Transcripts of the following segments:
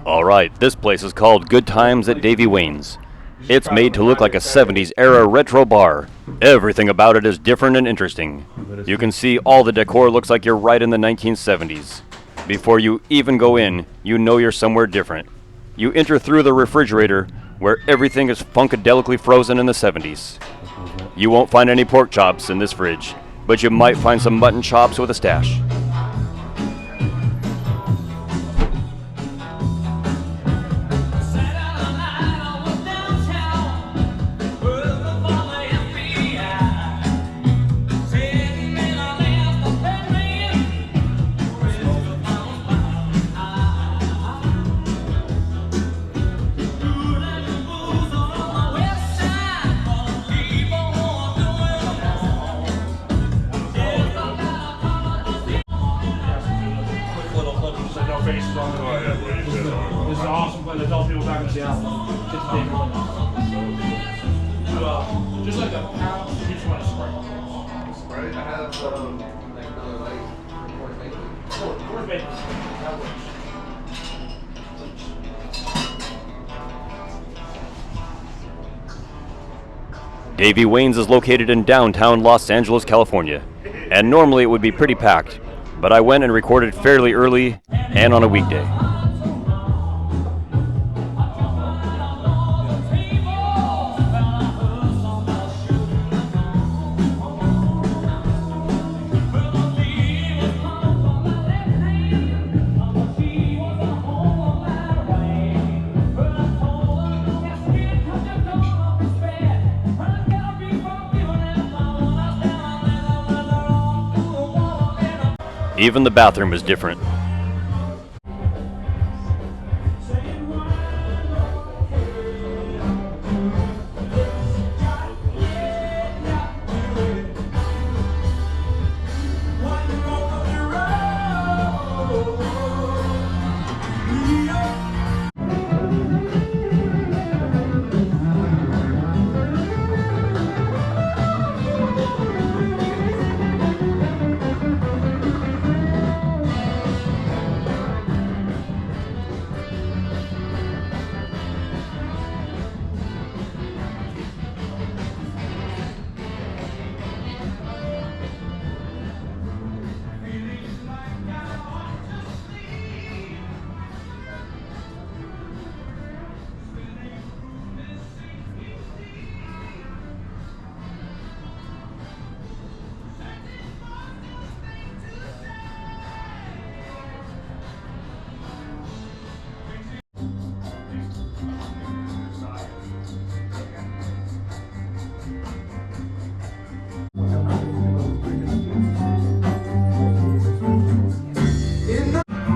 Alright, this place is called Good Times at Davey Wayne's. It's made to look like a 70s era retro bar. Everything about it is different and interesting. You can see all the decor looks like you're right in the 1970s. Before you even go in, you know you're somewhere different. You enter through the refrigerator, where everything is funkadelically frozen in the 70s. You won't find any pork chops in this fridge, but you might find some mutton chops with a stash. Faces on it. This is awesome putting adult people back in Seattle. Get to Davey Wayne. Just like a pound, you just want to spray. Spray? I have like another light for bacon. Corn bacon. That works. Davey Wayne's is located in downtown Los Angeles, California, and normally it would be pretty packed, but I went and recorded fairly early and on a weekday. Even the bathroom is different.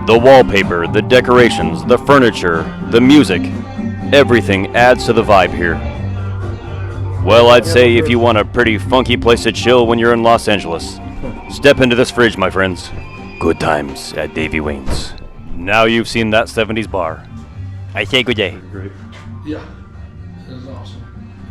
The wallpaper, the decorations, the furniture, the music, everything adds to the vibe here. Well, I'd say if you want a pretty funky place to chill when you're in Los Angeles, step into this fridge, my friends. Good times at Davey Wayne's. Now you've seen that 70s bar. I say good day. Yeah.